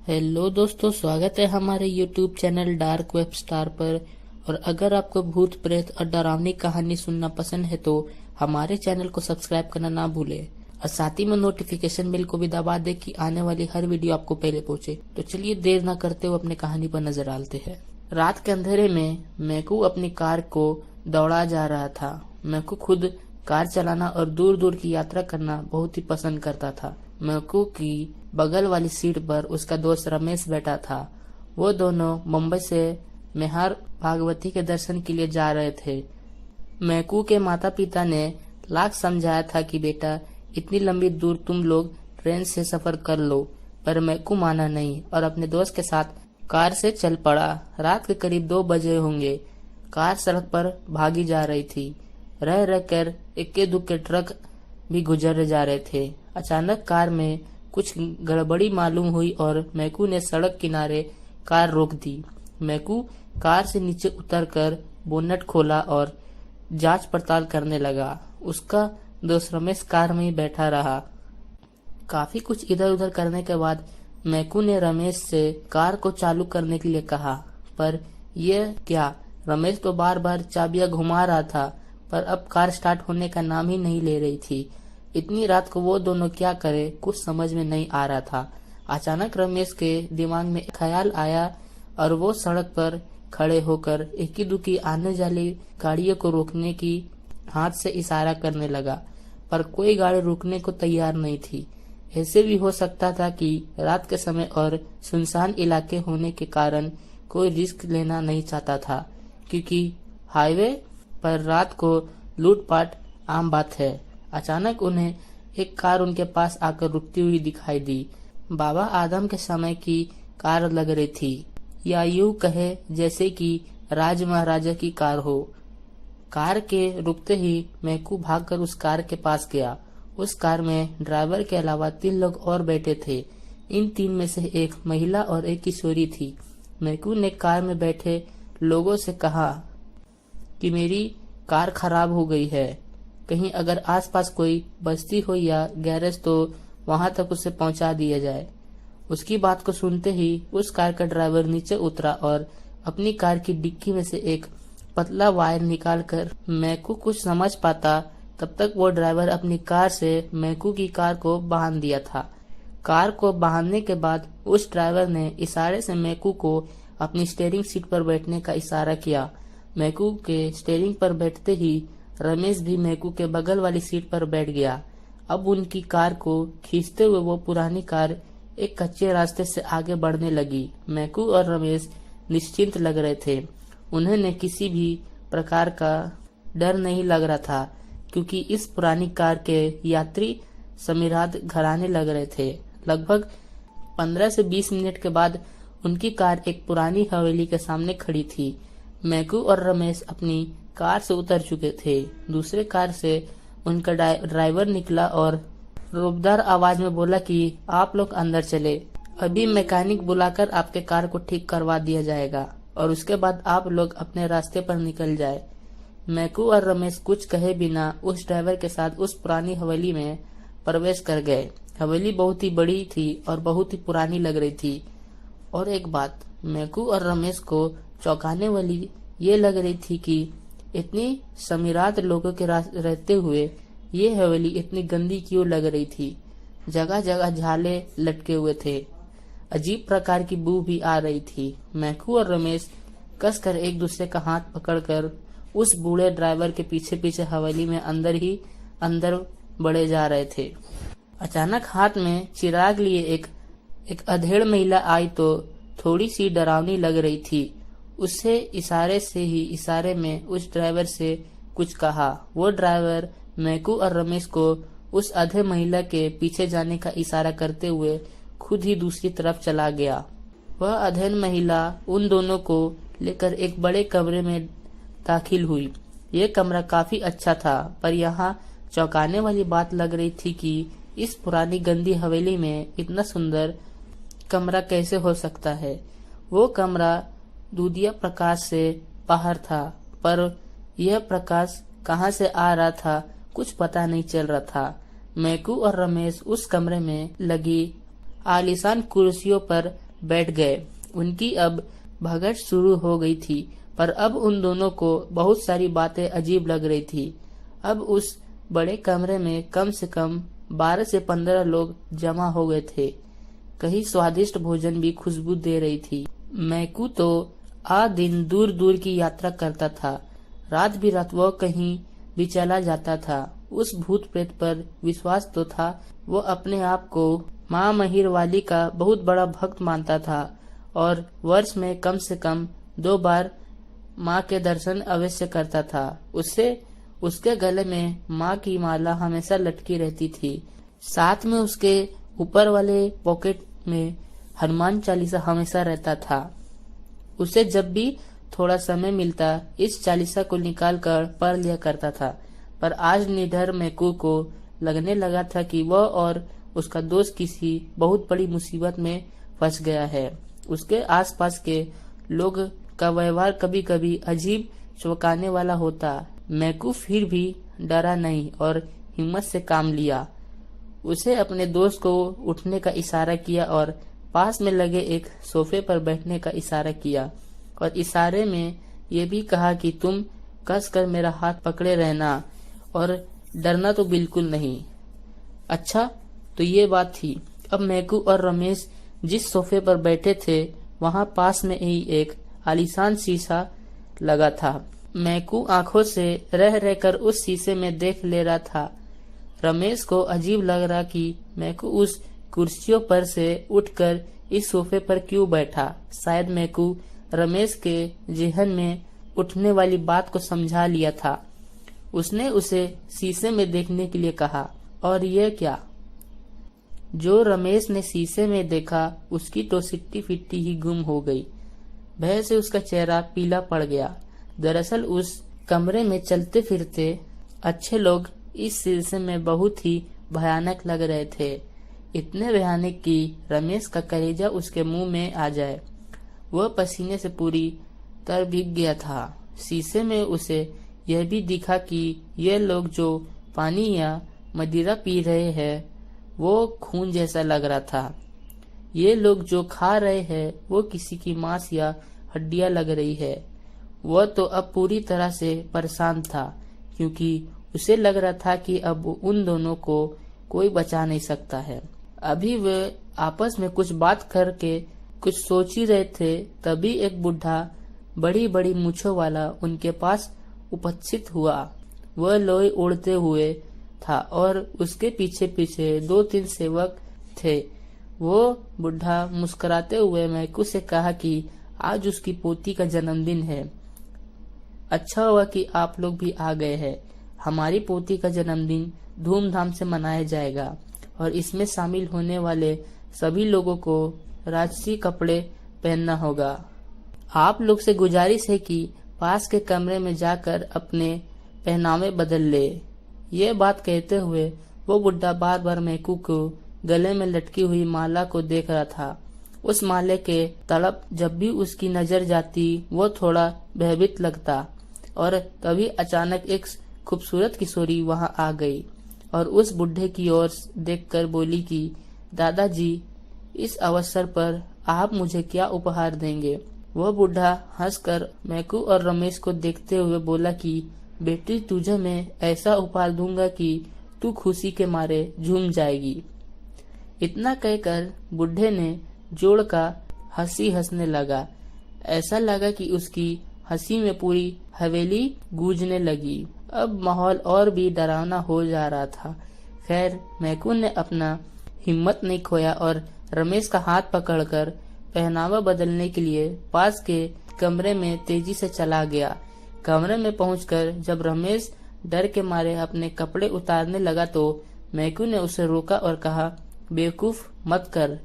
Hello दोस्तों, स्वागत है हमारे YouTube channel dark web star पर। और अगर आपको भूत प्रेत और डरावनी कहानी सुनना पसंद है तो हमारे चैनल को सब्सक्राइब करना ना भूलें और साथ ही में नोटिफिकेशन बेल को भी दबा दे कि आने वाली हर वीडियो आपको पहले पहुंचे। तो चलिए देर न करते हुए अपने कहानी पर नजर डालते हैं। रात के अंधेरे में मैकू अपनी कार को दौड़ा जा रहा था। मैकू खुद कार चलाना और दूर दूर की यात्रा करना बहुत ही पसंद करता था। मैकू की बगल वाली सीट पर उसका दोस्त रमेश बैठा था। वो दोनों मुंबई से मेहर भागवती के दर्शन के लिए जा रहे थे। मैकू के माता पिता ने लाख समझाया था कि बेटा, इतनी लंबी दूर तुम लोग ट्रेन से सफर कर लो, पर मैकू माना नहीं और अपने दोस्त के साथ कार से चल पड़ा। रात के करीब 2 बजे होंगे। कार सड़क पर भागी जा रही थी। रह रह कर इक्के दुक्के ट्रक भी गुजर जा रहे थे। अचानक कार में कुछ गड़बड़ी मालूम हुई और मैकू ने सड़क किनारे कार रोक दी। मैकू कार से नीचे उतरकर बोनट खोला और जांच पड़ताल करने लगा। उसका दोस्त रमेश कार में ही बैठा रहा। काफी कुछ इधर उधर करने के बाद मैकू ने रमेश से कार को चालू करने के लिए कहा, पर यह क्या, रमेश तो बार बार चाबियां घुमा रहा था पर अब कार स्टार्ट होने का नाम ही नहीं ले रही थी। इतनी रात को वो दोनों क्या करे, कुछ समझ में नहीं आ रहा था। अचानक रमेश के दिमाग में ख्याल आया और वो सड़क पर खड़े होकर इक्की दुक्की आने जाने गाड़ियों को रोकने की हाथ से इशारा करने लगा, पर कोई गाड़ी रुकने को तैयार नहीं थी। ऐसे भी हो सकता था कि रात के समय और सुनसान इलाके होने के कारण कोई रिस्क लेना नहीं चाहता था, क्योंकि हाईवे पर रात को लूटपाट आम बात है। अचानक उन्हें एक कार उनके पास आकर रुकती हुई दिखाई दी। बाबा आदम के समय की कार लग रही थी, या यूं कहे जैसे कि राज महाराजा की कार हो। कार के रुकते ही मैकू भागकर उस कार के पास गया। उस कार में ड्राइवर के अलावा 3 लोग और बैठे थे। इन 3 में से एक महिला और एक किशोरी थी। मैकू ने कार में बैठे लोगों से कहा कि मेरी कार खराब हो गई है, कहीं अगर आसपास कोई बस्ती हो या गैरेज तो वहां तक उसे पहुंचा दिया जाए। उसकी बात को सुनते ही उस कार का ड्राइवर नीचे उतरा और अपनी कार की डिक्की में से एक पतला वायर निकालकर मैकू कुछ समझ पाता तब तक वो ड्राइवर अपनी कार से मैकू की कार को बांध दिया था। कार को बांधने के बाद उस ड्राइवर ने इशारे से मैकू को अपनी स्टीयरिंग सीट पर बैठने का इशारा किया। मैकू के स्टीयरिंग पर बैठते ही रमेश भी मैकू के बगल वाली सीट पर बैठ गया। अब उनकी कार को खींचते हुए वो पुरानी कार एक कच्चे रास्ते से आगे बढ़ने लगी। मैकू और रमेश निश्चिंत लग रहे थे। उन्हें किसी भी प्रकार का डर नहीं लग रहा था, क्योंकि इस पुरानी कार के यात्री समीरात घराने लग रहे थे। लगभग 15 से 20 मिनट के बाद उनकी कार एक पुरानी हवेली के सामने खड़ी थी। मैकू और रमेश अपनी कार से उतर चुके थे। दूसरे कार से उनका ड्राइवर निकला और रुबदार आवाज में बोला कि आप लोग अंदर चले, अभी मैकेनिक बुलाकर आपके कार को ठीक करवा दिया जाएगा और उसके बाद आप लोग अपने रास्ते पर निकल जाए। मैकू और रमेश कुछ कहे बिना उस ड्राइवर के साथ उस पुरानी हवेली में प्रवेश कर गए। हवेली बहुत ही बड़ी थी और बहुत ही पुरानी लग रही थी। और एक बात मैकू और रमेश को चौंकाने वाली ये लग रही थी कि इतनी समीरात लोगों के रहते हुए ये हवेली इतनी गंदी क्यों लग रही थी। जगह जगह झाले लटके हुए थे। अजीब प्रकार की बू भी आ रही थी। मैकू और रमेश कसकर एक दूसरे का हाथ पकड़कर उस बूढ़े ड्राइवर के पीछे पीछे हवेली में अंदर ही अंदर बढ़े जा रहे थे। अचानक हाथ में चिराग लिए एक अधेड़ महिला आई तो थोड़ी सी डरावनी लग रही थी। उससे इशारे में उस ड्राइवर से कुछ कहा। वो ड्राइवर मैकू और रमेश को उस अधे महिला के पीछे जाने का इशारा करते हुए खुद ही दूसरी तरफ चला गया। वह अधेड़ महिला उन दोनों को लेकर एक बड़े कमरे में दाखिल हुई। ये कमरा काफी अच्छा था, पर यहाँ चौंकाने वाली बात लग रही थी कि इस पुरानी गंदी हवेली में इतना सुंदर कमरा कैसे हो सकता है। वो कमरा दूधिया प्रकाश से बाहर था, पर यह प्रकाश कहाँ से आ रहा था कुछ पता नहीं चल रहा था। मैकू और रमेश उस कमरे में लगी आलीशान कुर्सियों पर बैठ गए। उनकी अब भगदड़ शुरू हो गई थी, पर अब उन दोनों को बहुत सारी बातें अजीब लग रही थी। अब उस बड़े कमरे में कम से कम 12 से 15 लोग जमा हो गए थे। कहीं स्वादिष्ट भोजन भी खुशबू दे रही थी। मैकू तो आ दिन दूर दूर की यात्रा करता था, रात बिरात वो कहीं भी चला जाता था। उस भूत प्रेत पर विश्वास तो था, वो अपने आप को माँ महिर वाली का बहुत बड़ा भक्त मानता था और वर्ष में कम से कम 2 बार माँ के दर्शन अवश्य करता था। उससे उसके गले में माँ की माला हमेशा लटकी रहती थी। साथ में उसके ऊपर वाले पॉकेट में हनुमान चालीसा हमेशा रहता था। उसे जब भी थोड़ा समय मिलता इस चालीसा को निकाल कर पढ़ लिया करता था। पर आज निडर मैकू को लगने लगा था कि वह और उसका दोस्त किसी बहुत बड़ी मुसीबत में फंस गया है। उसके आसपास के लोग का व्यवहार कभी कभी अजीब चौंकाने वाला होता। मैकू फिर भी डरा नहीं और हिम्मत से काम लिया। उसे अपने दोस्त को उठने का इशारा किया और पास में लगे एक सोफे पर बैठने का इशारा किया और इशारे में ये भी कहा कि तुम कसकर मेरा हाथ पकड़े रहना और डरना तो बिल्कुल नहीं। अच्छा, तो ये बात थी। अब मैकू और रमेश जिस सोफे पर बैठे थे वहां पास में ही एक आलीशान शीशा लगा था। मैकू आंखों से रह रहकर उस शीशे में देख ले रहा था। रमेश को अजीब लग रहा कि मैकू उस कुर्सियों पर से उठकर इस सोफे पर क्यों बैठा। शायद मैकू रमेश के जेहन में उठने वाली बात को समझा लिया था। उसने उसे शीशे में देखने के लिए कहा, और ये क्या? जो रमेश ने शीशे में देखा उसकी तो सिट्टी फिट्टी ही गुम हो गई। भय से उसका चेहरा पीला पड़ गया। दरअसल उस कमरे में चलते फिरते अच्छे लोग इस शीशे में बहुत ही भयानक लग रहे थे। इतने भयानक कि रमेश का कलेजा उसके मुंह में आ जाए। वह पसीने से पूरी तरह भीग गया था। शीशे में उसे यह भी दिखा कि ये लोग जो पानी या मदिरा पी रहे हैं वो खून जैसा लग रहा था। ये लोग जो खा रहे हैं वो किसी की मांस या हड्डियां लग रही है। वह तो अब पूरी तरह से परेशान था, क्योंकि उसे लग रहा था कि अब उन दोनों को कोई बचा नहीं सकता है। अभी वे आपस में कुछ बात करके कुछ सोच ही रहे थे, तभी एक बुढ़ा बड़ी बड़ी मूंछों वाला उनके पास उपस्थित हुआ। वह लोहे उड़ते हुए था और उसके पीछे पीछे 2-3 सेवक थे। वो बुढ़ा मुस्कुराते हुए मैकू से कहा कि आज उसकी पोती का जन्मदिन है। अच्छा हुआ कि आप लोग भी आ गए हैं। हमारी पोती का जन्मदिन धूमधाम से मनाया जाएगा और इसमें शामिल होने वाले सभी लोगों को राजसी कपड़े पहनना होगा। आप लोग से गुजारिश है कि पास के कमरे में जाकर अपने पहनावे बदल ले। ये बात कहते हुए वो बुढ़ा बार बार मैकू को गले में लटकी हुई माला को देख रहा था। उस माले के तड़प जब भी उसकी नजर जाती वो थोड़ा भयभीत लगता। और तभी अचानक एक खूबसूरत किशोरी वहां आ गई और उस बुढ़े की ओर देखकर बोली कि दादाजी, इस अवसर पर आप मुझे क्या उपहार देंगे? वह बुढ़ा हंसकर मैकू और रमेश को देखते हुए बोला कि बेटी, तुझे मैं ऐसा उपहार दूंगा कि तू खुशी के मारे झूम जाएगी। इतना कहकर बुढ़े ने जोड़ का हंसी हंसने लगा। ऐसा लगा कि उसकी हंसी में पूरी हवेली गूंजने लगी। अब माहौल और भी डरावना हो जा रहा था। खैर, मैकू ने अपना हिम्मत नहीं खोया और रमेश का हाथ पकड़कर पहनावा बदलने के लिए पास के कमरे में तेजी से चला गया। कमरे में पहुंचकर जब रमेश डर के मारे अपने कपड़े उतारने लगा तो मैकू ने उसे रोका और कहा, बेवकूफ मत कर,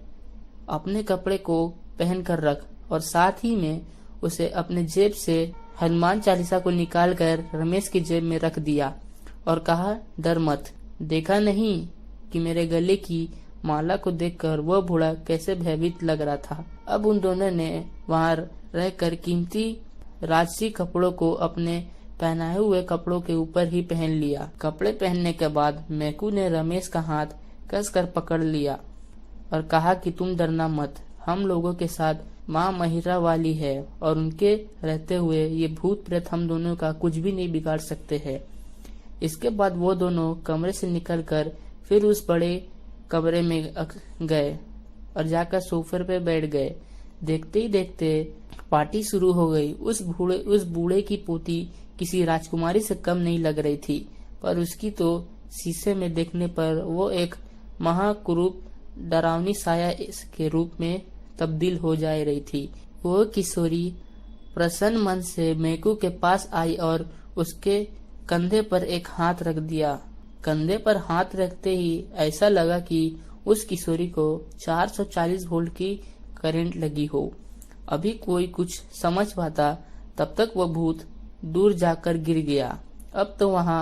अपने कपड़े को पहन कर रख। और साथ ही में उसे अपने जेब से हनुमान चालीसा को निकालकर रमेश की जेब में रख दिया और कहा, डर मत। देखा नहीं कि मेरे गले की माला को देखकर वह बूढ़ा कैसे भयभीत लग रहा था। अब उन दोनों ने वहां रहकर कीमती राजसी कपड़ों को अपने पहनाए हुए कपड़ों के ऊपर ही पहन लिया। कपड़े पहनने के बाद मैकू ने रमेश का हाथ कसकर पकड़ लिया और कहा कि तुम डरना मत, हम लोगों के साथ माँ महिरा वाली है और उनके रहते हुए ये भूत प्रेत हम दोनों का कुछ भी नहीं बिगाड़ सकते हैं। इसके बाद वो दोनों कमरे से निकलकर फिर उस बड़े कमरे में गए और जाकर सोफे पे बैठ गए। देखते ही देखते पार्टी शुरू हो गई। उस बूढ़े की पोती किसी राजकुमारी से कम नहीं लग रही थी, पर उसकी तो शीशे में देखने पर वो एक महाकुरूप डरावनी साया के रूप में तब्दील हो जा रही थी। वो किशोरी प्रसन्न मन से मैकू के पास आई और उसके कंधे पर एक हाथ रख दिया। कंधे पर हाथ रखते ही ऐसा लगा कि उस किशोरी को 440 वोल्ट की करंट लगी हो। अभी कोई कुछ समझ पाता तब तक वह भूत दूर जाकर गिर गया। अब तो वहाँ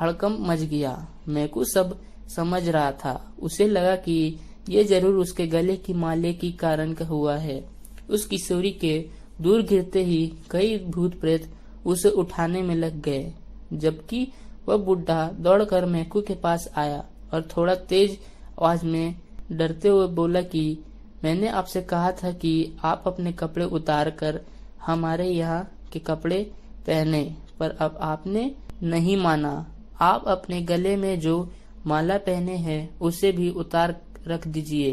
हड़कंप मच गया। मैकू सब समझ रहा था। उसे लगा कि ये जरूर उसके गले की माले की कारण का हुआ है। उस किशोरी के दूर गिरते ही कई भूत प्रेत उसे उठाने में लग गए, जबकि वह बुढ़ा दौड़कर मैकू के पास आया और थोड़ा तेज आवाज में डरते हुए बोला कि मैंने आपसे कहा था कि आप अपने कपड़े उतार कर हमारे यहाँ के कपड़े पहने, पर अब आपने नहीं माना। आप अपने गले में जो माला पहने हैं उसे भी उतार रख दीजिए।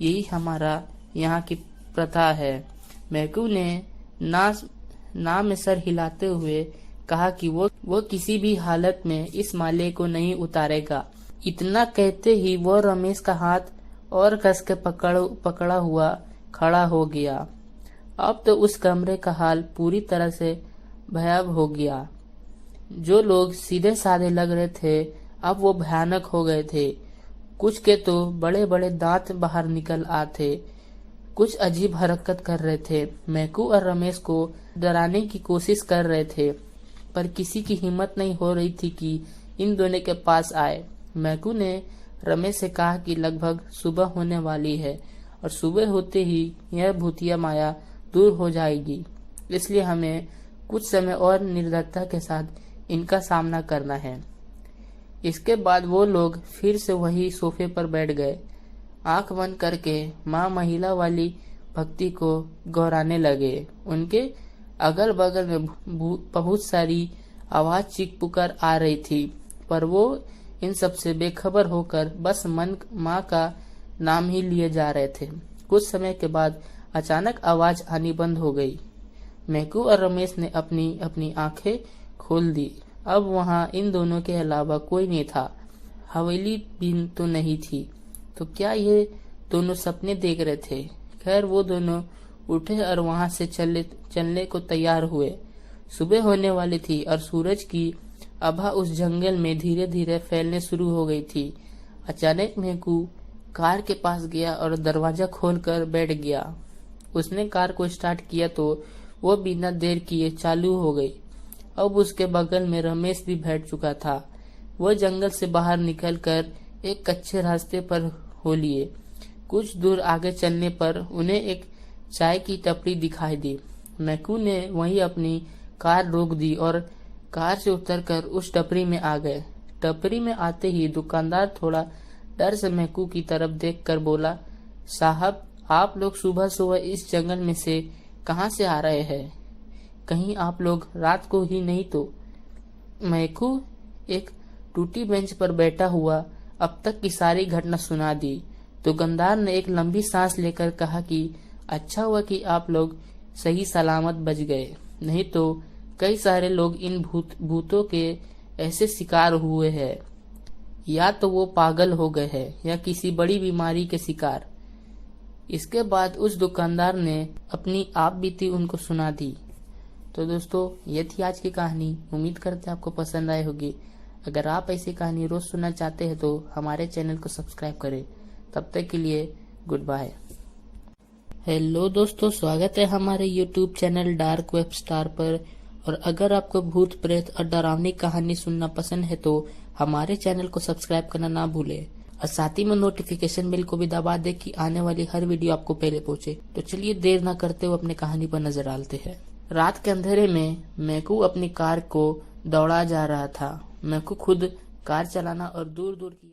यही हमारा यहाँ की प्रथा है। मैकू ने ना में सर हिलाते हुए कहा कि वो किसी भी हालत में इस माले को नहीं उतारेगा। इतना कहते ही वो रमेश का हाथ और कस के पकड़ा हुआ खड़ा हो गया। अब तो उस कमरे का हाल पूरी तरह से भयावह हो गया। जो लोग सीधे साधे लग रहे थे अब वो भयानक हो गए थे। कुछ के तो बड़े बड़े दांत बाहर निकल आते, कुछ अजीब हरकत कर रहे थे। मैकू और रमेश को डराने की कोशिश कर रहे थे, पर किसी की हिम्मत नहीं हो रही थी कि इन दोनों के पास आए। मैकू ने रमेश से कहा कि लगभग सुबह होने वाली है और सुबह होते ही यह भूतिया माया दूर हो जाएगी, इसलिए हमें कुछ समय और निर्दयता के साथ इनका सामना करना है। इसके बाद वो लोग फिर से वही सोफे पर बैठ गए। आंख बंद करके माँ महिला वाली भक्ति को गौराने लगे। उनके अगल बगल में बहुत सारी आवाज चीख पुकार आ रही थी, पर वो इन सब से बेखबर होकर बस मन माँ का नाम ही लिए जा रहे थे। कुछ समय के बाद अचानक आवाज आनी बंद हो गई। मैकू और रमेश ने अपनी अपनी आंखें खोल दी। अब वहाँ इन दोनों के अलावा कोई नहीं था। हवेली भी तो नहीं थी, तो क्या ये दोनों सपने देख रहे थे? खैर वो दोनों उठे और वहाँ से चलने को तैयार हुए। सुबह होने वाली थी और सूरज की आभा उस जंगल में धीरे धीरे फैलने शुरू हो गई थी। अचानक मैकू कार के पास गया और दरवाजा खोलकर बैठ गया। उसने कार को स्टार्ट किया तो वो बिना देर किए चालू हो गई। अब उसके बगल में रमेश भी बैठ चुका था। वह जंगल से बाहर निकलकर एक कच्चे रास्ते पर हो लिए। कुछ दूर आगे चलने पर उन्हें एक चाय की टपरी दिखाई दी। मैकू ने वहीं अपनी कार रोक दी और कार से उतरकर उस टपरी में आ गए। टपरी में आते ही दुकानदार थोड़ा डर से मैकू की तरफ देखकर बोला, साहब आप लोग सुबह सुबह इस जंगल में से कहाँ से आ रहे हैं? कहीं आप लोग रात को ही नहीं तो? मैकू एक टूटी बेंच पर बैठा हुआ अब तक की सारी घटना सुना दी। दुकानदार ने एक लंबी सांस लेकर कहा कि अच्छा हुआ कि आप लोग सही सलामत बच गए, नहीं तो कई सारे लोग इन भूतों के ऐसे शिकार हुए हैं। या तो वो पागल हो गए हैं या किसी बड़ी बीमारी के शिकार। इसके बाद उस दुकानदार ने अपनी आप बीती उनको सुना दी। तो दोस्तों ये थी आज की कहानी। उम्मीद करते हैं आपको पसंद आई होगी। अगर आप ऐसी कहानी रोज सुनना चाहते हैं तो हमारे चैनल को सब्सक्राइब करें। तब तक के लिए गुड बाय। हेलो दोस्तों, स्वागत है हमारे YouTube channel dark web star पर। और अगर आपको भूत प्रेत और डरावनी कहानी सुनना पसंद है तो हमारे चैनल को सब्सक्राइब करना ना भूले और साथ ही में नोटिफिकेशन बेल को भी दबा दे कि आने वाली हर वीडियो आपको पहले पहुंचे। तो चलिए देर न करते हुए अपने कहानी पर नजर डालते हैं। रात के अंधेरे में मैकू अपनी कार को दौड़ा जा रहा था। मैकू खुद कार चलाना और दूर दूर की